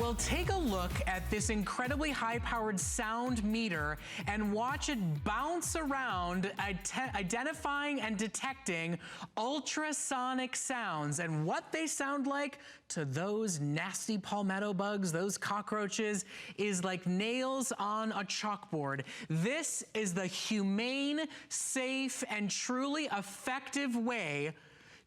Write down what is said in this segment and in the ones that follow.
Well, take a look at this incredibly high-powered sound meter and watch it bounce around, identifying and detecting ultrasonic sounds and what they sound like to those nasty palmetto bugs, those cockroaches, is like nails on a chalkboard. This is the humane, safe, and truly effective way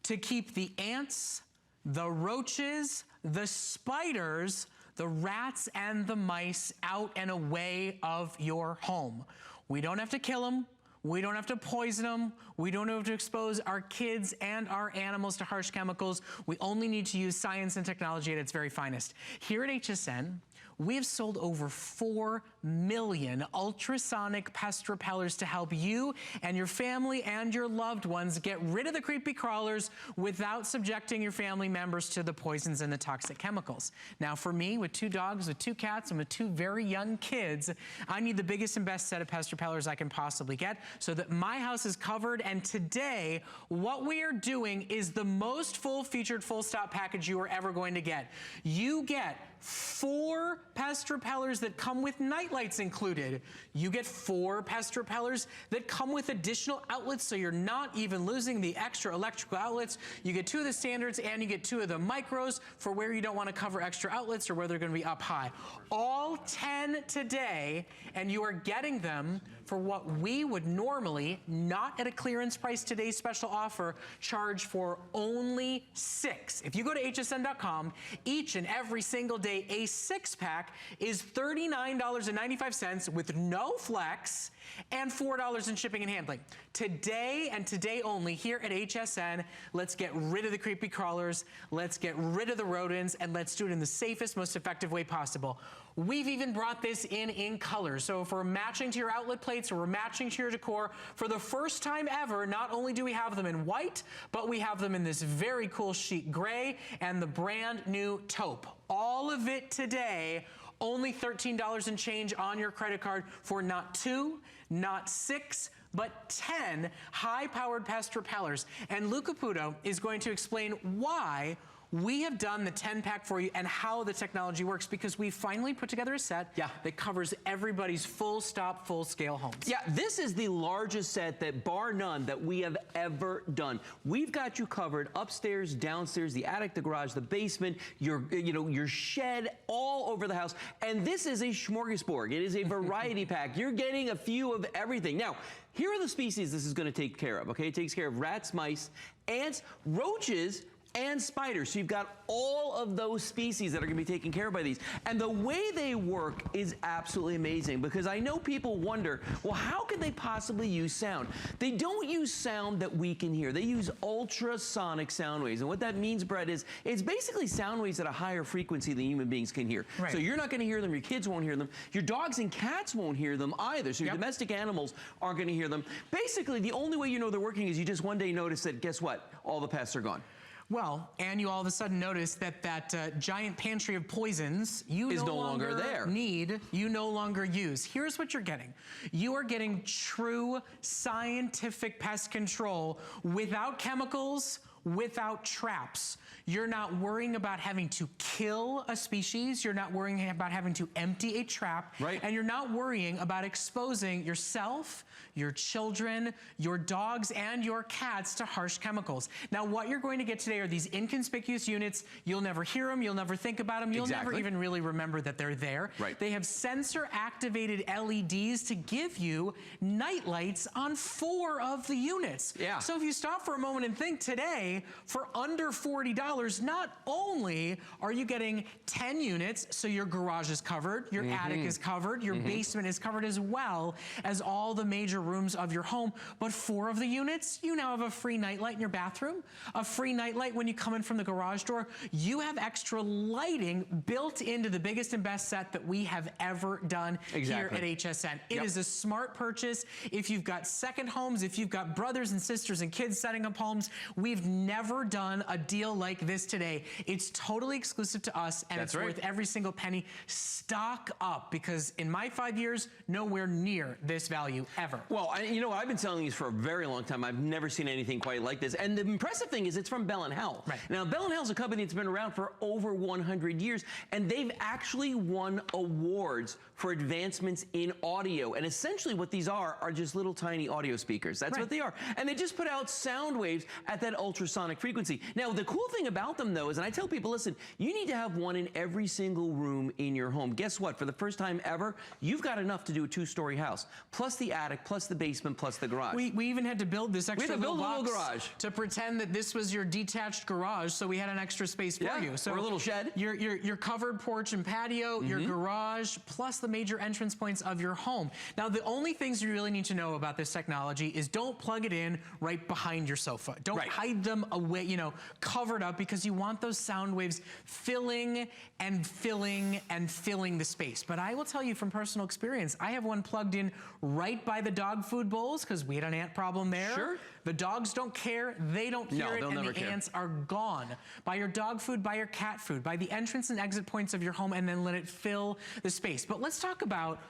to keep the ants, the roaches, the spiders, the rats and the mice out and away of your home. We don't have to kill them. We don't have to poison them. We don't have to expose our kids and our animals to harsh chemicals. We only need to use science and technology at its very finest. Here at HSN, we have sold over 4 million ultrasonic pest repellers to help you and your family and your loved ones get rid of the creepy crawlers without subjecting your family members to the poisons and the toxic chemicals. Now for me, with 2 dogs, with 2 cats, and with 2 very young kids, I need the biggest and best set of pest repellers I can possibly get so that my house is covered. And today, what we are doing is the most full-featured, full-stop package you are ever going to get. You get 4 pest repellers that come with night lights included. You get 4 pest repellers that come with additional outlets, so you're not even losing the extra electrical outlets. You get 2 of the standards and you get 2 of the micros for where you don't want to cover extra outlets or where they're going to be up high. All 10 today, and you are getting them for what we would normally, not at a clearance price, today's special offer, charge for only 6. If you go to hsn.com, each and every single day, a 6-pack is $39.95 with no flex and $4 in shipping and handling. Today and today only here at HSN, let's get rid of the creepy crawlers, let's get rid of the rodents, and let's do it in the safest, most effective way possible. We've even brought this in color. So if we're matching to your outlet plates or we're matching to your decor, for the first time ever, not only do we have them in white, but we have them in this very cool chic gray and the brand new taupe. All of it today, only $13 and change on your credit card for not 2, not 6, but 10 high-powered pest repellers. And Luca Puto is going to explain why we have done the 10-pack for you and how the technology works, because we finally put together a set that covers everybody's full-stop, full-scale homes. Yeah, this is the largest set that, bar none, that we have ever done. We've got you covered upstairs, downstairs, the attic, the garage, the basement, your shed, all over the house. And this is a smorgasbord. It is a variety pack. You're getting a few of everything. Now, here are the species this is going to take care of, okay? It takes care of rats, mice, ants, roaches, and spiders. So you've got all of those species that are going to be taken care of by these. And the way they work is absolutely amazing, because I know people wonder, well, how could they possibly use sound? They don't use sound that we can hear. They use ultrasonic sound waves. And what that means, Brett, is it's basically sound waves at a higher frequency than human beings can hear. Right. So you're not going to hear them. Your kids won't hear them. Your dogs and cats won't hear them either. So your domestic animals aren't going to hear them. Basically, the only way you know they're working is you just one day notice that, guess what? All the pests are gone. Well, and you all of a sudden notice that that giant pantry of poisons you is no longer there. You no longer use. Here's what you're getting. You are getting true scientific pest control without chemicals, without traps. You're not worrying about having to kill a species. You're not worrying about having to empty a trap. Right. And you're not worrying about exposing yourself, your children, your dogs, and your cats to harsh chemicals. Now, what you're going to get today are these inconspicuous units. You'll never hear them. You'll never think about them. You'll never even really remember that they're there. Right. They have sensor-activated LEDs to give you night lights on 4 of the units. Yeah. So if you stop for a moment and think today, for under $40, not only are you getting 10 units, so your garage is covered, your attic is covered, your basement is covered, as well as all the major rooms of your home, but 4 of the units, you now have a free nightlight in your bathroom, a free nightlight when you come in from the garage door. You have extra lighting built into the biggest and best set that we have ever done here at HSN. It is a smart purchase. If you've got second homes, if you've got brothers and sisters and kids setting up homes, we've never done a deal like this today. It's totally exclusive to us, and it's worth every single penny. Stock up, because in my 5 years, nowhere near this value ever. Well, you know, I've been selling these for a very long time. I've never seen anything quite like this. And the impressive thing is it's from Bell & Howell. Right. Now, Bell & Howell's a company that's been around for over 100 years, and they've actually won awards for advancements in audio. And essentially what these are just little tiny audio speakers. That's what they are. And they just put out sound waves at that ultrasonic frequency. Now, the cool thing about them, though, is, and I tell people, listen, you need to have one in every single room in your home. Guess what? For the first time ever, you've got enough to do a 2-story house, plus the attic, plus the basement, plus the garage. We even had to build this extra little box garage to pretend that this was your detached garage, so we had an extra space for you. So or a little shed. Your covered porch and patio, your garage, plus the major entrance points of your home. Now, the only things you really need to know about this technology is don't plug it in right behind your sofa. Don't hide them away, you know, covered up, because you want those sound waves filling and filling and filling the space. But I will tell you from personal experience, I have one plugged in right by the dog food bowls, because we had an ant problem there. Sure. The dogs don't care, they don't hear it, and the ants are gone. By your dog food, by your cat food, by the entrance and exit points of your home, and then let it fill the space. But let's talk about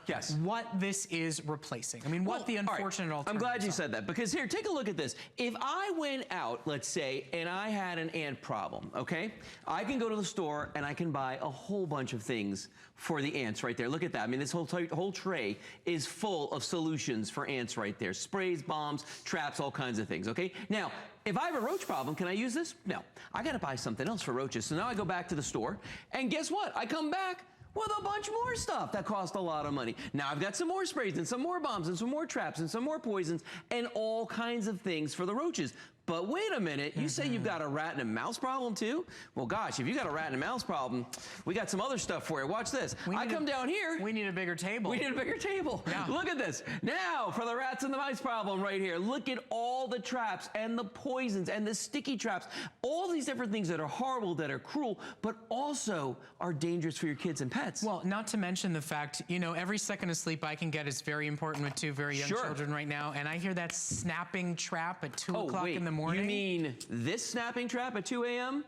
what this is replacing. I mean, what the unfortunate alternatives I'm glad you said that, because here, take a look at this. If I went out, let's say, and I had an ant problem, okay? I can go to the store and I can buy a whole bunch of things for the ants right there. Look at that. I mean, this whole tray is full of solutions for ants right there. Sprays, bombs, traps, all kinds of things, okay? Now, if I have a roach problem, can I use this? No. I gotta buy something else for roaches. So now I go back to the store, and guess what? I come back with a bunch more stuff that cost a lot of money. Now I've got some more sprays and some more bombs and some more traps and some more poisons and all kinds of things for the roaches. But wait a minute, you say you've got a rat and a mouse problem too? Well, gosh, if you got a rat and a mouse problem, we got some other stuff for you. Watch this. I come down here. We need a bigger table. We need a bigger table. Yeah. Look at this. Now, for the rats and the mice problem right here, look at all the traps and the poisons and the sticky traps. All these different things that are horrible, that are cruel, but also are dangerous for your kids and pets. Well, not to mention the fact, you know, every second of sleep I can get is very important with 2 very young children right now, and I hear that snapping trap at 2 o'clock in the morning. You mean this snapping trap at 2 a.m.?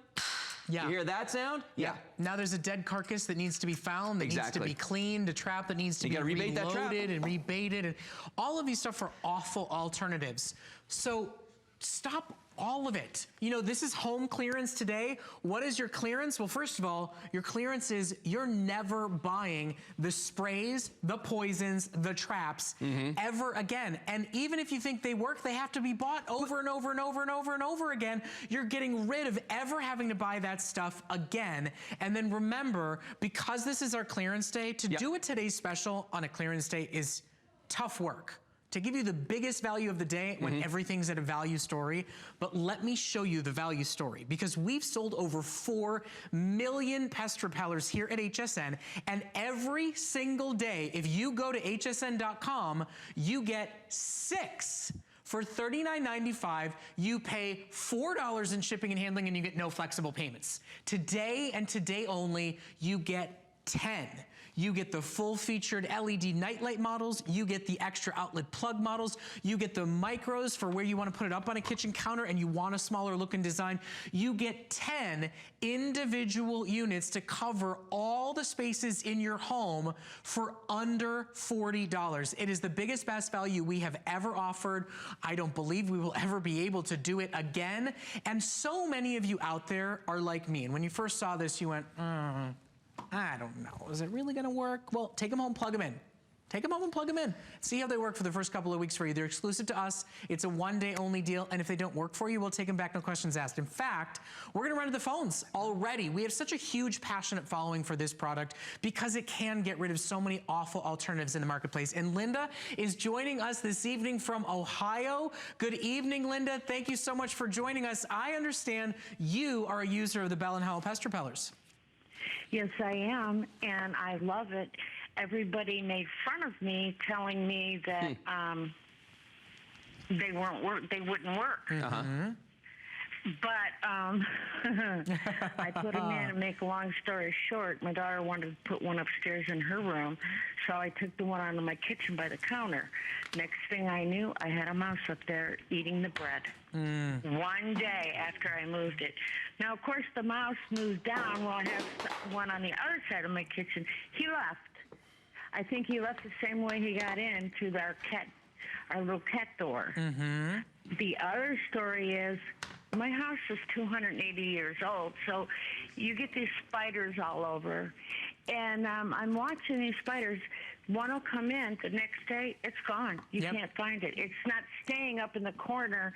Yeah. You hear that sound? Yeah. Now there's a dead carcass that needs to be found, that needs to be cleaned, a trap that needs to be reloaded and rebaited, and all of these stuff are awful alternatives. So stop all of it. You know, this is home clearance today. What is your clearance? Well, first of all, your clearance is you're never buying the sprays, the poisons, the traps ever again. And even if you think they work, they have to be bought over and over and over and over and over again. You're getting rid of ever having to buy that stuff again. And then remember, because this is our clearance day, to do a today's special on a clearance day is tough work. To give you the biggest value of the day when everything's at a value story. But let me show you the value story, because we've sold over 4 million pest repellers here at HSN, and every single day, if you go to hsn.com, you get 6. For $39.95, you pay $4 in shipping and handling, and you get no flexible payments. Today and today only, you get 10. You get the full-featured LED nightlight models. You get the extra outlet plug models. You get the micros for where you want to put it up on a kitchen counter and you want a smaller look and design. You get 10 individual units to cover all the spaces in your home for under $40. It is the biggest, best value we have ever offered. I don't believe we will ever be able to do it again. And so many of you out there are like me. And when you first saw this, you went, I don't know, is it really gonna work? Well, take them home, plug them in. Take them home and plug them in. See how they work for the first couple of weeks for you. They're exclusive to us. It's a one-day only deal, and if they don't work for you, we'll take them back, no questions asked. In fact, we're gonna run to the phones already. We have such a huge, passionate following for this product because it can get rid of so many awful alternatives in the marketplace. And Linda is joining us this evening from Ohio. Good evening, Linda. Thank you so much for joining us. I understand you are a user of the Bell & Howell Pest Repellers. Yes, I am, and I love it. Everybody made fun of me, telling me that they wouldn't work. But I put them in, and make a long story short, my daughter wanted to put one upstairs in her room, so I took the one onto my kitchen by the counter. Next thing I knew, I had a mouse up there eating the bread. One day after I moved it. Now, of course, the mouse moved down. Well, I have one on the other side of my kitchen. He left. I think he left the same way he got in, through our little cat door. The other story is, my house is 280 years old, so you get these spiders all over. And I'm watching these spiders. One will come in, the next day, it's gone. You can't find it. It's not staying up in the corner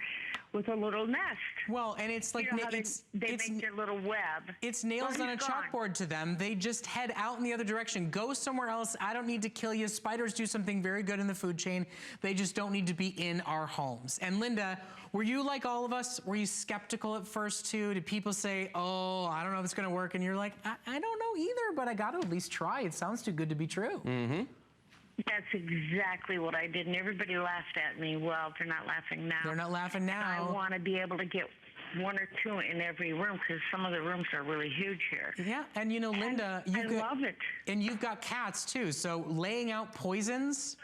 with a little nest. Well, and it's like, you know how they make their little web. It's nails on a chalkboard to them. They just head out in the other direction. Go somewhere else. I don't need to kill you. Spiders do something very good in the food chain. They just don't need to be in our homes. And Linda, were you like all of us? Were you skeptical at first too? Did people say, oh, I don't know if it's gonna work? And you're like, I don't know either, but I gotta at least try. It sounds too good to be true. That's exactly what I did, and everybody laughed at me. Well, they're not laughing now. They're not laughing now. I want to be able to get one or two in every room, because some of the rooms are really huge here. Yeah, and you know, Linda, I love it. And you've got cats too, so laying out poisons,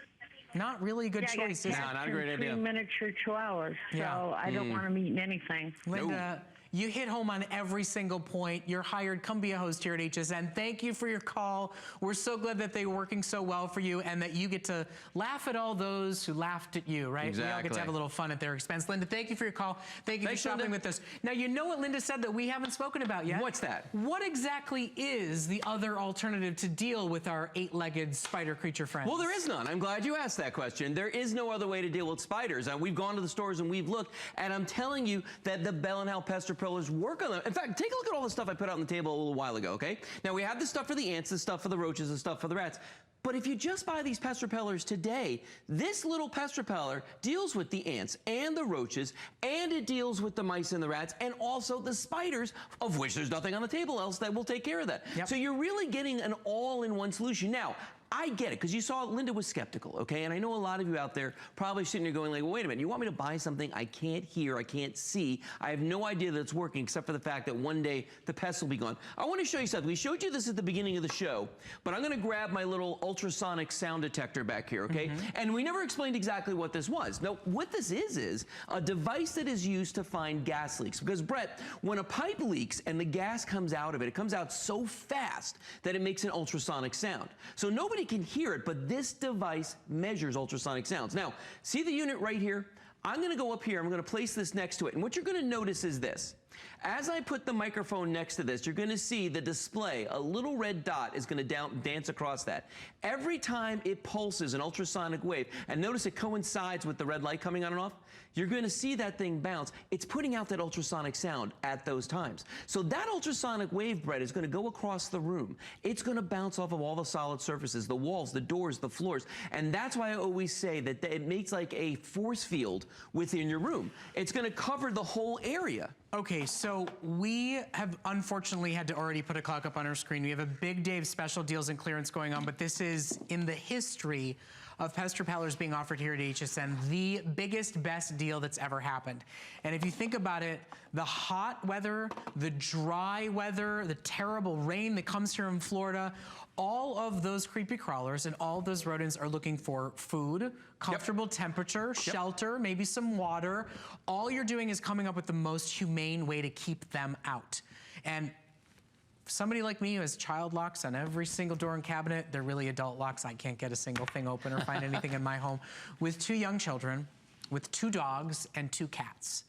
not really a good choice, is it? No, not a great idea. 3 miniature chihuahuas, so I don't want them eating anything. Linda, you hit home on every single point. You're hired. Come be a host here at HSN. Thank you for your call. We're so glad that they're working so well for you and that you get to laugh at all those who laughed at you, right? Exactly. We all get to have a little fun at their expense. Linda, thank you for your call. Thank you for shopping with us. Now, you know what Linda said that we haven't spoken about yet? What's that? What exactly is the other alternative to deal with our eight-legged spider creature friends? Well, there is none. I'm glad you asked that question. There is no other way to deal with spiders. We've gone to the stores and we've looked, and I'm telling you that the Bell & Howell Pest Repellers work on them. In fact, take a look at all the stuff I put out on the table a little while ago, okay? Now, we have the stuff for the ants, the stuff for the roaches, the stuff for the rats. But if you just buy these pest repellers today, this little pest repeller deals with the ants and the roaches, and it deals with the mice and the rats, and also the spiders, of which there's nothing on the table else that will take care of that. So you're really getting an all-in-one solution. Now, I get it, because you saw Linda was skeptical, okay? And I know a lot of you out there probably sitting there going like, well, wait a minute, you want me to buy something I can't hear, I can't see, I have no idea that it's working except for the fact that one day the pests will be gone. I want to show you something. We showed you this at the beginning of the show, but I'm going to grab my little ultrasonic sound detector back here, okay? And we never explained exactly what this was. Now, what this is a device that is used to find gas leaks. Because, Brett, when a pipe leaks and the gas comes out of it, it comes out so fast that it makes an ultrasonic sound. So nobody can hear it, but this device measures ultrasonic sounds. Now, see the unit right here? I'm going to go up here. I'm going to place this next to it. And what you're going to notice is this. As I put the microphone next to this, you're going to see the display, a little red dot is going to dance across that. Every time it pulses an ultrasonic wave, and notice it coincides with the red light coming on and off, you're going to see that thing bounce. It's putting out that ultrasonic sound at those times. So that ultrasonic wave, Brett, is going to go across the room. It's going to bounce off of all the solid surfaces, the walls, the doors, the floors. And that's why I always say that it makes like a force field within your room. It's going to cover the whole area. Okay, so we have unfortunately had to already put a clock up on our screen. We have a big day of special deals and clearance going on, but this is in the history of pest repellers being offered here at HSN, the biggest, best deal that's ever happened. And if you think about it, the hot weather, the dry weather, the terrible rain that comes here in Florida, all of those creepy crawlers and all of those rodents are looking for food, comfortable temperature, shelter, maybe some water. All you're doing is coming up with the most humane way to keep them out. And somebody like me who has child locks on every single door and cabinet, they're really adult locks. I can't get a single thing open or find anything in my home. With 2 young children, with 2 dogs and 2 cats,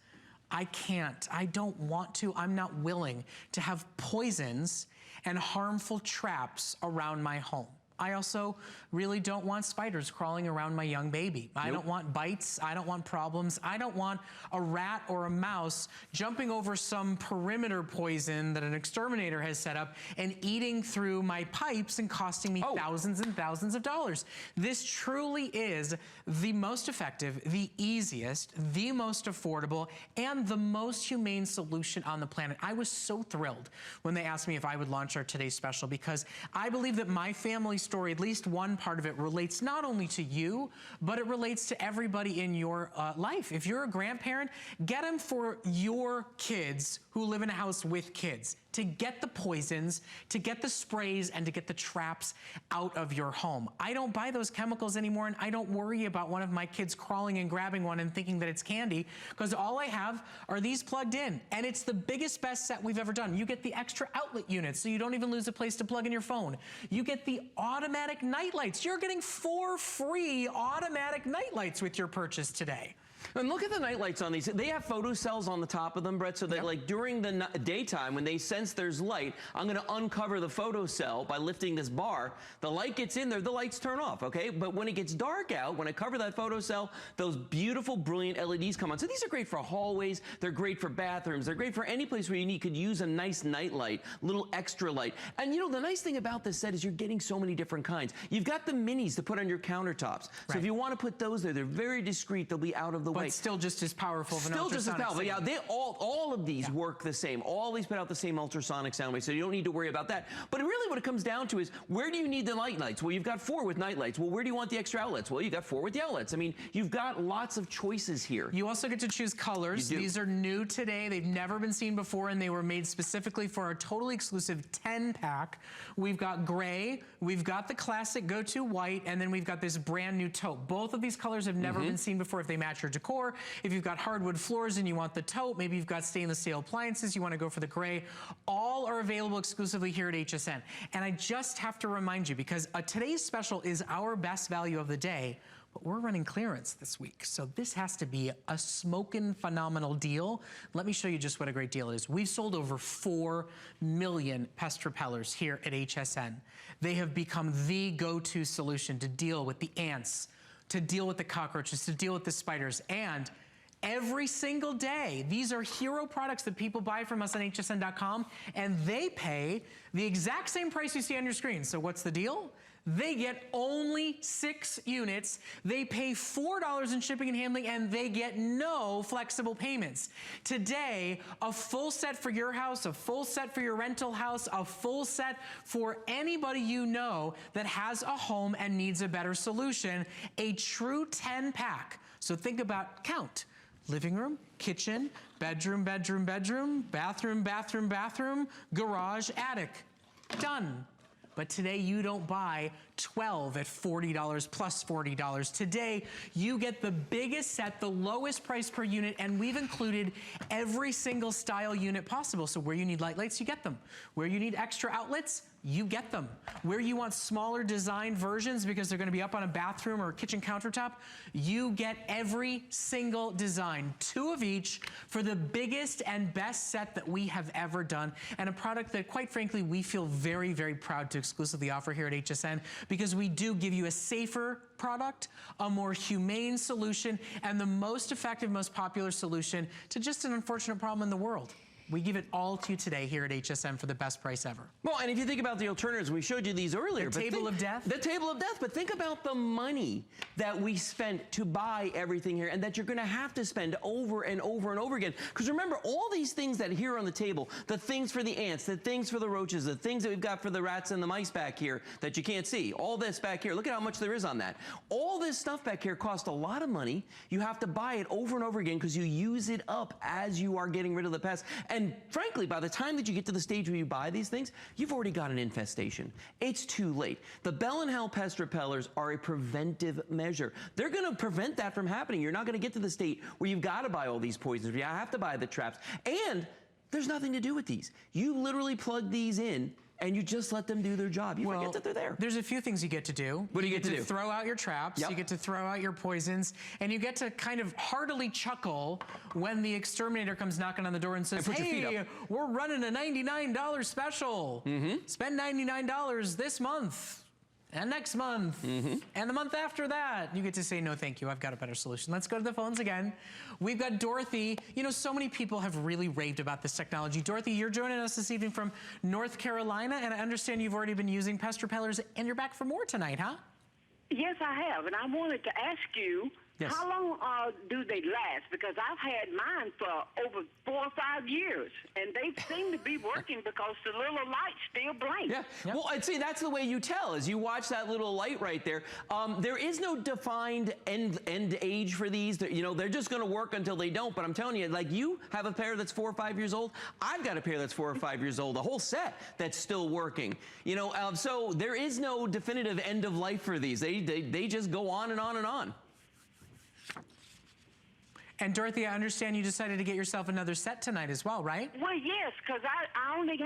I can't, I don't want to, I'm not willing to have poisons and harmful traps around my home. I also really don't want spiders crawling around my young baby. I don't want bites. I don't want problems. I don't want a rat or a mouse jumping over some perimeter poison that an exterminator has set up and eating through my pipes and costing me thousands and thousands of dollars. This truly is the most effective, the easiest, the most affordable, and the most humane solution on the planet. I was so thrilled when they asked me if I would launch our today's special because I believe that my family's story, at least one part of it relates not only to you, but it relates to everybody in your life. If you're a grandparent, get them for your kids who live in a house with kids, to get the poisons, to get the sprays, and to get the traps out of your home. I don't buy those chemicals anymore, and I don't worry about one of my kids crawling and grabbing one and thinking that it's candy, because all I have are these plugged in, and it's the biggest best set we've ever done. You get the extra outlet units, so you don't even lose a place to plug in your phone. You get the automatic night lights. You're getting 4 free automatic night lights with your purchase today. And look at the night lights on these. They have photocells on the top of them, Brett, so that like during the daytime when they sense there's light, I'm going to uncover the photocell by lifting this bar. The light gets in there, the lights turn off, okay? But when it gets dark out, when I cover that photocell, those beautiful, brilliant LEDs come on. So these are great for hallways. They're great for bathrooms. They're great for any place where you could use a nice night light, little extra light. And you know, the nice thing about this set is you're getting so many different kinds. You've got the minis to put on your countertops. So if you want to put those there, they're very discreet. They'll be out of the way. But still just as powerful of an ultrasonic. Still just as powerful. Signal. Yeah, all of these work the same. All these put out the same ultrasonic sound wave, so you don't need to worry about that. But really what it comes down to is, where do you need the night lights? Well, you've got 4 with night lights. Well, where do you want the extra outlets? Well, you've got 4 with the outlets. I mean, you've got lots of choices here. You also get to choose colors. These are new today. They've never been seen before, and they were made specifically for our totally exclusive 10-pack. We've got gray, we've got the classic go-to white, and then we've got this brand new taupe. Both of these colors have never been seen before if they match your decor. If you've got hardwood floors and you want the taupe, maybe you've got stainless steel appliances, you want to go for the gray, all are available exclusively here at HSN. And I just have to remind you, because today's special is our best value of the day, but we're running clearance this week. So this has to be a smoking phenomenal deal. Let me show you just what a great deal it is. We've sold over 4 million pest repellers here at HSN. They have become the go-to solution to deal with the ants, to deal with the cockroaches, to deal with the spiders, and every single day, these are hero products that people buy from us on hsn.com, and they pay the exact same price you see on your screen. So what's the deal? They get only 6 units. They pay $4 in shipping and handling, and they get no flexible payments. Today, a full set for your house, a full set for your rental house, a full set for anybody you know that has a home and needs a better solution, a true 10-pack. So think about, count. Living room, kitchen, bedroom, bedroom, bedroom, bathroom, bathroom, bathroom, garage, attic. Done. But today you don't buy 12 at $40 plus $40. Today you get the biggest set, the lowest price per unit, and we've included every single style unit possible. So where you need light lights, you get them. Where you need extra outlets, you get them. Where you want smaller design versions because they're going to be up on a bathroom or a kitchen countertop, you get every single design. 2 of each for the biggest and best set that we have ever done, and a product that, quite frankly, we feel very, very proud to exclusively offer here at HSN, because we do give you a safer product, a more humane solution, and the most effective, most popular solution to just an unfortunate problem in the world. We give it all to you today here at HSN for the best price ever. Well, and if you think about the alternatives, we showed you these earlier. The table of death. The table of death, but think about the money that we spent to buy everything here, and that you're gonna have to spend over and over and over again. Because remember, all these things that are here on the table, the things for the ants, the things for the roaches, the things that we've got for the rats and the mice back here that you can't see, all this back here, look at how much there is on that. All this stuff back here costs a lot of money. You have to buy it over and over again because you use it up as you are getting rid of the pests. And frankly, by the time that you get to the stage where you buy these things, you've already got an infestation. It's too late. The Bell & Howell pest repellers are a preventive measure. They're going to prevent that from happening. You're not going to get to the state where you've got to buy all these poisons. You have to buy the traps. And there's nothing to do with these. You literally plug these in, and you just let them do their job. You forget that they're there. There's a few things you get to do. What do you get to do? Throw out your traps, you get to throw out your poisons, and you get to kind of heartily chuckle when the exterminator comes knocking on the door and says, hey, we're running a $99 special. Spend $99 this month. And next month, and the month after that, you get to say, no, thank you, I've got a better solution. Let's go to the phones again. We've got Dorothy. You know, so many people have really raved about this technology. Dorothy, you're joining us this evening from North Carolina, and I understand you've already been using pest repellers, and you're back for more tonight, huh? Yes, I have, and I wanted to ask you, Yes. How long do they last? Because I've had mine for over 4 or 5 years, and they seem to be working because the little light still blinks. Yeah. Yep. Well, I'd say that's the way you tell, is you watch that little light right there. There is no defined end age for these. They're just going to work until they don't. But I'm telling you, like, you have a pair that's 4 or 5 years old. I've got a pair that's 4 or 5 years old, a whole set that's still working. So there is no definitive end of life for these. They just go on and on and on. And Dorothy, I understand you decided to get yourself another set tonight as well, right? Well, yes, because I only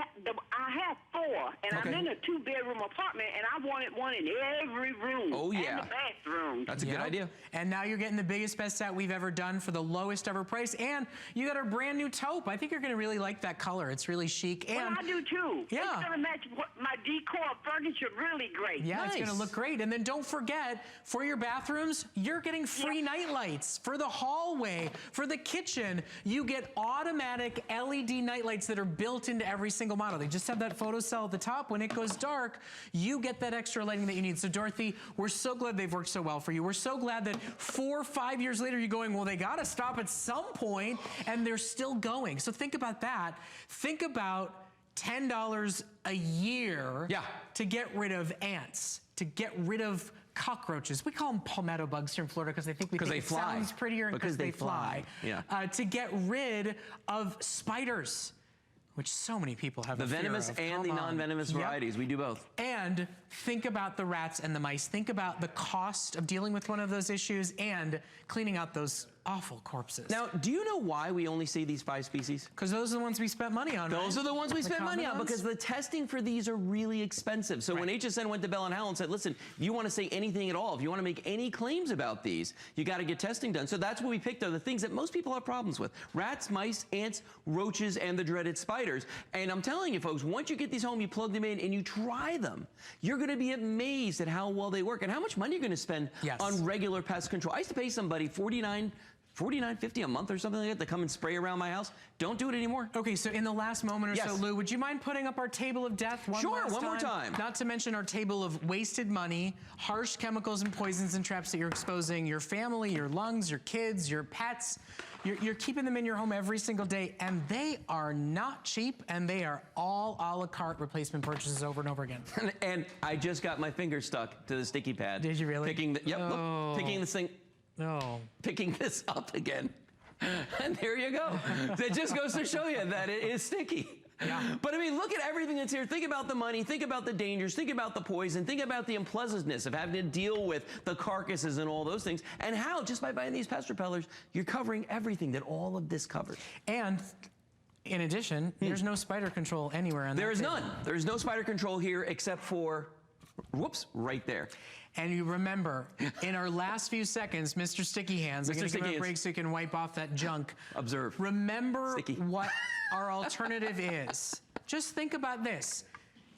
I have 4, and Okay. I'm in a 2-bedroom apartment, and I wanted one in every room. Oh, yeah. And the bathroom. That's a good idea. And now you're getting the biggest best set we've ever done for the lowest ever price, and you got our brand new taupe. I think you're going to really like that color. It's really chic. Well, And I do too. Yeah. It's going to match my decor furniture really great. yeah, it's Nice. going to look great. And then don't forget, for your bathrooms, you're getting free night lights. For the hallway, for the kitchen, you get automatic LED night lights that are built into every single model. They just have that photo cell at the top. When it goes dark, you get that extra lighting that you need. So Dorothy, we're so glad they've worked so well for you. We're so glad that 4 or 5 years later, you're going, well, they got to stop at some point, and they're still going. So think about that. Think about $10 a year to get rid of ants, to get rid of cockroaches. We call them palmetto bugs here in Florida because it sounds prettier and because they fly. Yeah. To get rid of spiders, which so many people have The venomous and the non-venomous varieties. We do both. And think about the rats and the mice. Think about the cost of dealing with one of those issues and cleaning out those awful corpses. Now, do you know why we only see these 5 species? Because those are the ones we spent money on, Those right? are the ones we The spent money on, common because the testing for these are really expensive. So when HSN went to Bell and Howell and said, listen, you want to say anything at all, if you want to make any claims about these, you got to get testing done. So that's what we picked, are the things that most people have problems with. Rats, mice, ants, roaches, and the dreaded spiders. And I'm telling you, folks, once you get these home, you plug them in and you try them, you're going to be amazed at how well they work and how much money you're going to spend on regular pest control. I used to pay somebody $49.50 a month or something like that to come and spray around my house. Don't do it anymore. Okay, so in the last moment or so, Lou, would you mind putting up our table of death one more time. Not to mention our table of wasted money, harsh chemicals and poisons and traps that you're exposing your family, your lungs, your kids, your pets. You're keeping them in your home every single day, and they are not cheap, and they are all a la carte replacement purchases over and over again. And I just got my finger stuck to the sticky pad. Did you really? Picking picking this thing. No. Picking this up again. And there you go. That just goes to show you that it is sticky. Yeah. But I mean, look at everything that's here. Think about the money, think about the dangers, think about the poison, think about the unpleasantness of having to deal with the carcasses and all those things, and how, just by buying these pest repellers, you're covering everything that all of this covers. And in addition, there's no spider control anywhere on There is table. none. There is no spider control here except for, whoops, right there. And you remember, in our last few seconds, Mr. Sticky Hands, I'm going to give him a break so you can wipe off that junk. Observe. Remember Sticky. what our alternative is. Just think about this.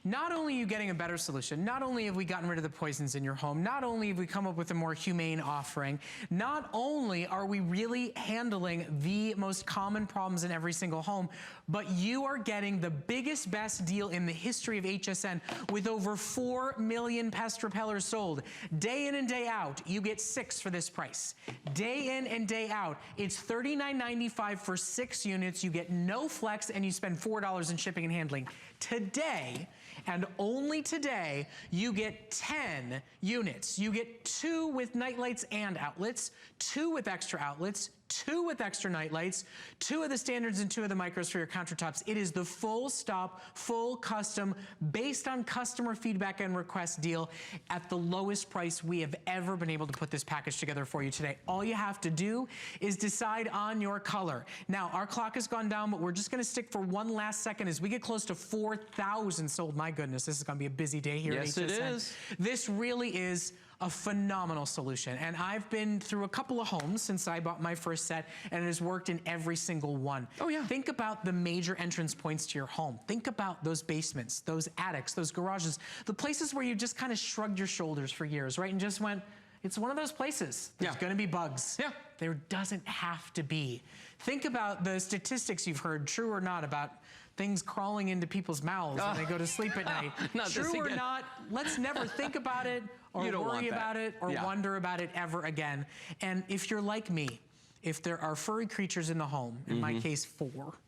Not only are you getting a better solution, not only have we gotten rid of the poisons in your home, not only have we come up with a more humane offering, not only are we really handling the most common problems in every single home, but you are getting the biggest, best deal in the history of HSN with over 4 million pest repellers sold. Day in and day out, you get 6 for this price. Day in and day out, it's $39.95 for 6 units. You get no flex, and you spend $4 in shipping and handling. Today, and only today, you get 10 units. You get 2 with night lights and outlets, 2 with extra outlets, 2 with extra night lights, 2 of the standards and 2 of the micros for your countertops. It is the full stop, full custom, based on customer feedback and request deal at the lowest price we have ever been able to put this package together for you today. All you have to do is decide on your color. Now, our clock has gone down, but we're just gonna stick for one last second as we get close to 4,000 sold. My goodness, this is gonna be a busy day here at HSN. Yes, it is. This really is a phenomenal solution. And I've been through a couple of homes since I bought my first set, and it has worked in every single one. Oh, yeah. Think about the major entrance points to your home. Think about those basements, those attics, those garages, the places where you just kind of shrugged your shoulders for years, right? And just went, it's one of those places. There's gonna be bugs. Yeah. There doesn't have to be. Think about the statistics you've heard, true or not, about things crawling into people's mouths when they go to sleep at night. True or not, let's never think about it or worry about it or wonder about it ever again. And if you're like me, if there are furry creatures in the home, in my case 4,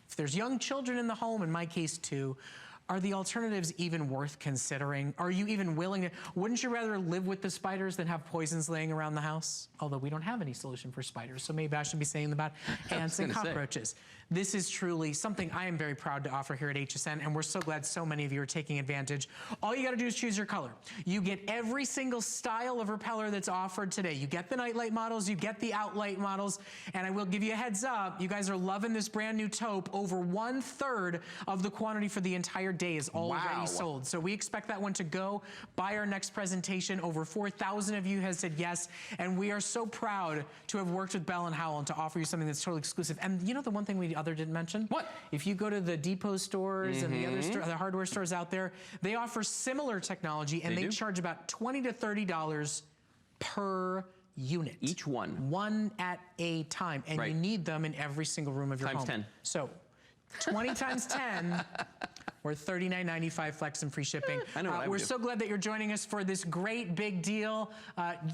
if there's young children in the home, in my case 2, are the alternatives even worth considering? Are you even willing to? Wouldn't you rather live with the spiders than have poisons laying around the house? Although we don't have any solution for spiders, so maybe I should be saying about ants and cockroaches. This is truly something I am very proud to offer here at HSN, and we're so glad so many of you are taking advantage. All you gotta do is choose your color. You get every single style of repeller that's offered today. You get the nightlight models, you get the outlight models, and I will give you a heads up, you guys are loving this brand new taupe. Over 1/3 of the quantity for the entire day is already sold. So we expect that one to go by our next presentation. Over 4,000 of you has said yes, and we are so proud to have worked with Bell and Howell and to offer you something that's totally exclusive. And you know the one thing we didn't mention? What? If you go to the Depot stores and the other the hardware stores out there, they offer similar technology, and they charge about $20 to $30 per unit. Each one. One at a time. And you need them in every single room of your home. Times 10. So 20 times 10, or $39.95 flex and free shipping. I know what I would We're do. so glad that you're joining us for this great big deal.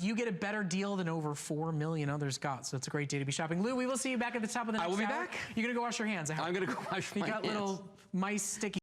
You get a better deal than over 4 million others got, so it's a great day to be shopping. Lou, we will see you back at the top of the next hour. I will be back. You're gonna go wash your hands. I'm gonna go wash my hands. You got little mice sticky